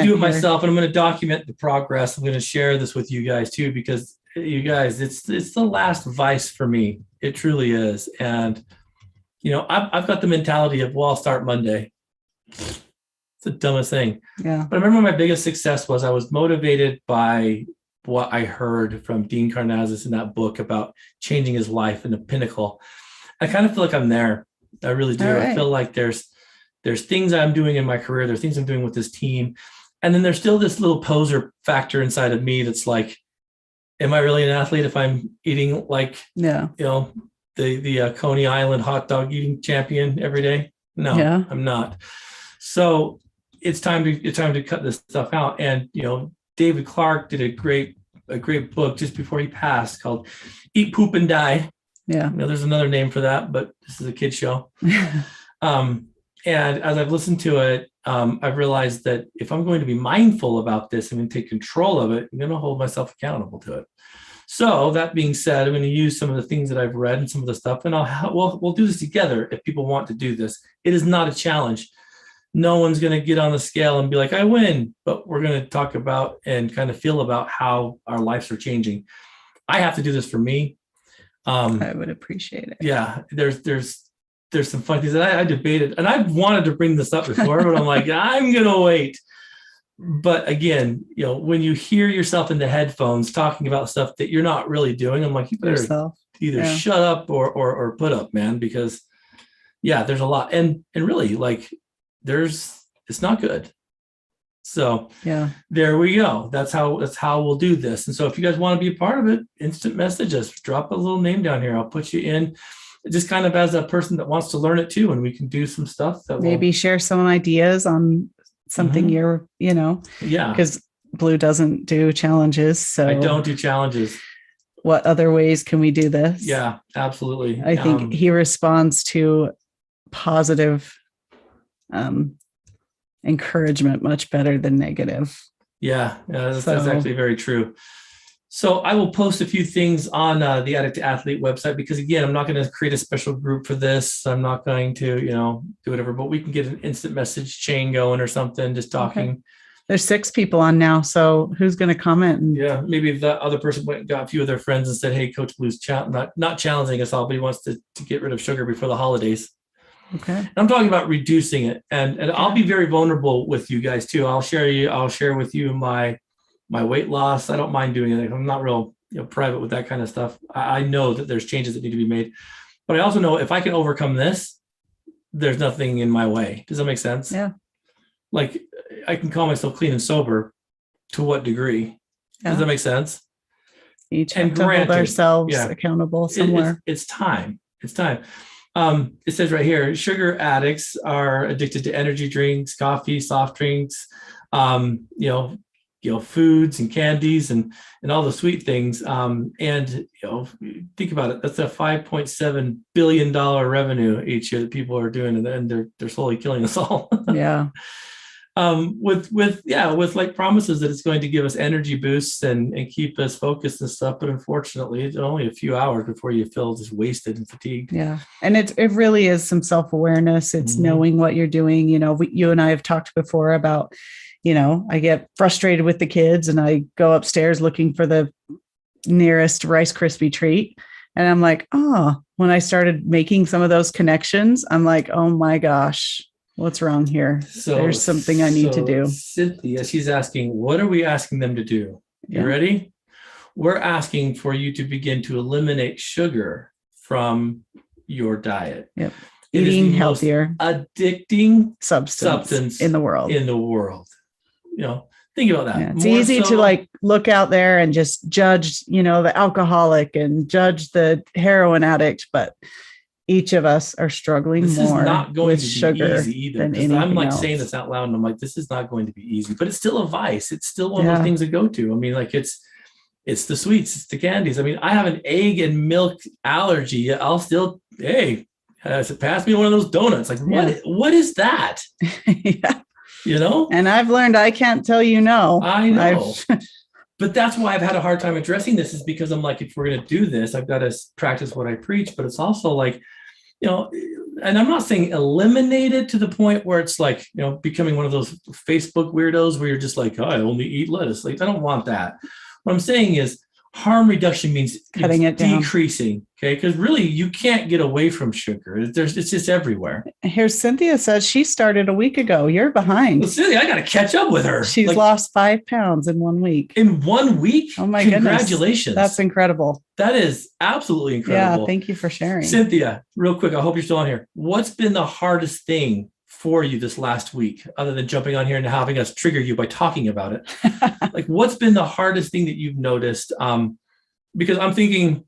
do it myself, and I'm going to document the progress. I'm going to share this with you guys too, because you guys, it's the last vice for me. It truly is. And, I've got the mentality of, well, I'll start Monday. It's the dumbest thing.
Yeah.
But I remember my biggest success was I was motivated by what I heard from Dean Karnazes in that book about changing his life in the pinnacle. I kind of feel like I'm there. I really do.
Right.
I feel like there's things I'm doing in my career. There's things I'm doing with this team. And then there's still this little poser factor inside of me that's like, am I really an athlete if I'm eating like, the Coney Island hot dog eating champion every day? No, I'm not. So it's time to cut this stuff out. And, David Clark did a great book just before he passed called Eat, Poop, and Die.
Yeah.
There's another name for that, but this is a kid's show. And as I've listened to it, I've realized that if I'm going to be mindful about this, I'm going to take control of it. I'm going to hold myself accountable to it. So that being said, I'm going to use some of the things that I've read and some of the stuff, and we'll do this together if people want to do this. It is not a challenge. No one's going to get on the scale and be like, I win, but we're going to talk about and kind of feel about how our lives are changing. I have to do this for me.
I would appreciate it.
Yeah, there's some fun things that I debated, and I've wanted to bring this up before, but I'm like, I'm going to wait. But again, when you hear yourself in the headphones talking about stuff that you're not really doing, I'm like, you better either shut up or put up, man, because there's a lot. And really, like, it's not good. So there we go. That's how we'll do this. And so if you guys want to be a part of it, instant message us, drop a little name down here. I'll put you in just kind of as a person that wants to learn it too. And we can do some stuff that
maybe share some ideas on something because Blu doesn't do challenges. So
I don't do challenges.
What other ways can we do this?
Yeah, absolutely.
I think he responds to positive encouragement much better than negative.
That's actually very true. So I will post a few things on the Addict to Athlete website, because again, I'm not going to create a special group for this. I'm not going to, do whatever, but we can get an instant message chain going or something, just talking.
Okay. There's 6 people on now. So who's going to comment?
Maybe if that other person went and got a few of their friends and said, hey, Coach Blu's not challenging us all, but he wants to get rid of sugar before the holidays.
Okay.
And I'm talking about reducing it. And I'll be very vulnerable with you guys too. I'll share with you my weight loss. I don't mind doing it. I'm not real private with that kind of stuff. I know that there's changes that need to be made, but I also know if I can overcome this, there's nothing in my way. Does that make sense?
Yeah.
Like, I can call myself clean and sober. To what degree? Does that make sense?
Each have to hold ourselves accountable somewhere.
It's time. It's time. It says right here, sugar addicts are addicted to energy drinks, coffee, soft drinks, foods and candies and all the sweet things. And think about it. That's a $5.7 billion revenue each year that people are doing, and they're slowly killing us all.
Yeah.
With like promises that it's going to give us energy boosts and keep us focused and stuff. But unfortunately, it's only a few hours before you feel just wasted and fatigued.
Yeah. And it really is some self-awareness. It's knowing what you're doing. You and I have talked before about, I get frustrated with the kids and I go upstairs looking for the nearest Rice Krispie treat. And I'm like, when I started making some of those connections, I'm like, oh my gosh, what's wrong here? So there's something I need to do.
Cynthia, she's asking, what are we asking them to do? You ready? We're asking for you to begin to eliminate sugar from your diet.
Yep. Eating healthier,
addicting
substance in the world.
Think about that.
Yeah, it's easy to look out there and just judge, the alcoholic and judge the heroin addict, but each of us are struggling more with sugar either, than anything
I'm
else.
Saying this out loud, and I'm like, this is not going to be easy, but it's still a vice. It's still one of those things to go to. I mean, it's the sweets, it's the candies. I mean, I have an egg and milk allergy. I'll still, pass me one of those donuts. Like, what is that? And
I've learned I can't tell you no.
I know. But that's why I've had a hard time addressing this, is because I'm like, if we're going to do this, I've got to practice what I preach. But it's also like, and I'm not saying eliminate it to the point where it's like, becoming one of those Facebook weirdos where you're just like, I only eat lettuce. Like, I don't want that. What I'm saying is harm reduction means
cutting it down,
decreasing, Okay. Because really, you can't get away from sugar. It's just everywhere.
Here's Cynthia says she started a week ago. You're behind.
Well, Cynthia, I got to catch up with her.
She's lost 5 pounds in 1 week.
In 1 week?
Oh my
Congratulations.
Goodness. That's incredible.
That is absolutely incredible.
Yeah. Thank you for sharing.
Cynthia, real quick, I hope you're still on here. What's been the hardest thing for you this last week, other than jumping on here and having us trigger you by talking about it? Like, what's been the hardest thing that you've noticed? Because I'm thinking,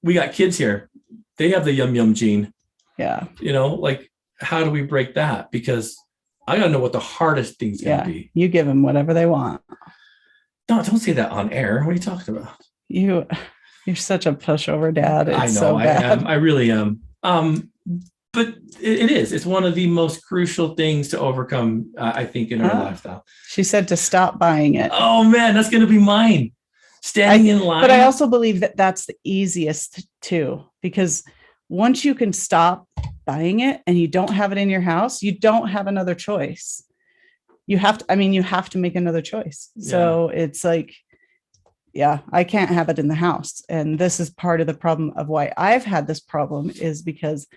we got kids here. They have the yum gene.
Yeah.
Like, how do we break that? Because I got to know what the hardest thing's going to be.
You give them whatever they want.
No, don't say that on air. What are you talking about?
You're such a pushover dad. It's
I know,
so bad.
I really am. But it is. It's one of the most crucial things to overcome, I think, in our lifestyle.
She said to stop buying it.
Oh, man, that's going to be mine. Standing in line.
But I also believe that that's the easiest too, because once you can stop buying it and you don't have it in your house, you don't have another choice. You have to make another choice. Yeah. So it's like, I can't have it in the house. And this is part of the problem of why I've had this problem, is because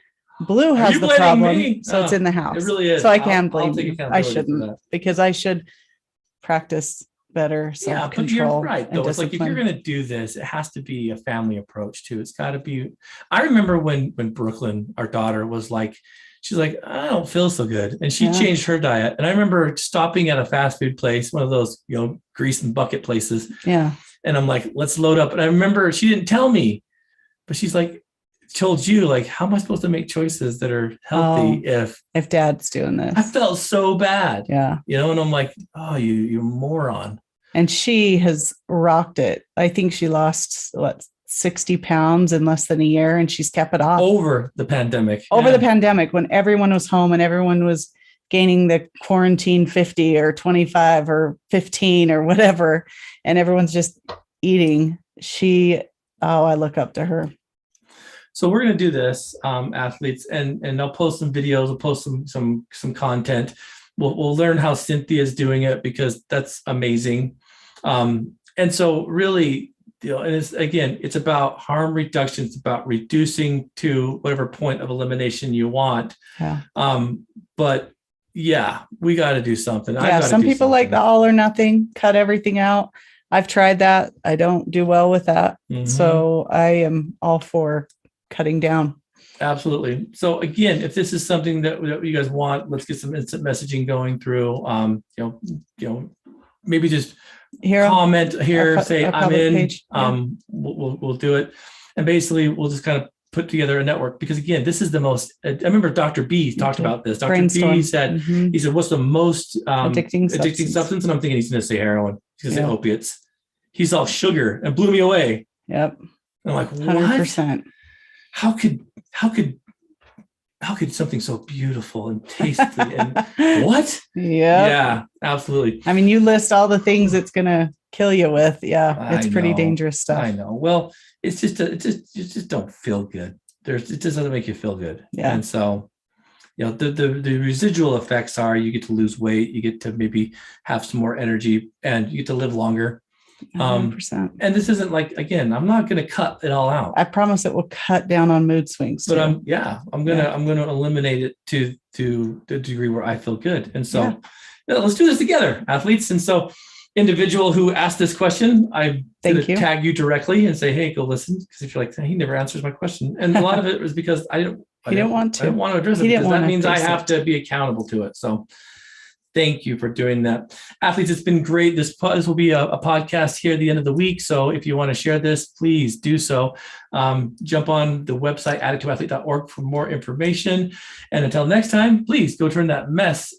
Blue has the problem. So it's in the house. It
really is.
So I can blame you. I shouldn't, because I should practice better self-control.
But you're right, though. It's like, if you're going to do this, it has to be a family approach too. It's got to be. I remember when Brooklyn, our daughter, was like, she's like, I don't feel so good, and she changed her diet. And I remember stopping at a fast food place, one of those grease and bucket places. Yeah. And I'm like, let's load up. And I remember she didn't tell me, but she's like, told you, like, how am I supposed to make choices that are healthy if Dad's doing this? I felt so bad. Yeah. And I'm like, oh, you moron. And she has rocked it. I think she lost 60 pounds in less than a year, and she's kept it off. Over the pandemic, when everyone was home and everyone was gaining the quarantine 50 or 25 or 15 or whatever, and everyone's just eating. I look up to her. So we're going to do this, athletes, and I'll post some videos. I'll post some content. We'll learn how Cynthia is doing it, because that's amazing. And so really, and it's about harm reduction. It's about reducing to whatever point of elimination you want. Yeah. But we got to do something. Yeah. Some people like the all or nothing, cut everything out. I've tried that. I don't do well with that. Mm-hmm. So I am all for cutting down. Absolutely. So again, if this is something that you guys want, let's get some instant messaging going through. Maybe just comment here, say I'm in. Page. We'll do it, and basically we'll just kind of put together a network, because again, this is the most. I remember Dr. B talked about this. Dr. B said, he said, "What's the most addicting substance?" And I'm thinking he's going to say heroin. He's going to say opiates. He's all sugar, and blew me away. Yep. And I'm like, 100%. What? How could something so beautiful and tasty and what? Yeah, absolutely. I mean, you list all the things it's going to kill you with. Yeah, it's pretty dangerous stuff. I know. Well, it's just you just don't feel good. It just doesn't make you feel good. Yeah. And so, the residual effects are you get to lose weight, you get to maybe have some more energy, and you get to live longer. 100%. And this isn't like, again, I'm not going to cut it all out. I promise it will cut down on mood swings. But I'm going to eliminate it to the degree where I feel good. And so let's do this together, athletes. And so, individual who asked this question, I'm going to tag you directly and say, hey, go listen. Because if you're like, he never answers my question. And a lot of it was because I didn't want to address it, because that means I have to be accountable to it. So thank you for doing that. Athletes, it's been great. This will be a podcast here at the end of the week. So if you want to share this, please do so. Jump on the website, addictoathlete.org, for more information. And until next time, please go turn that mess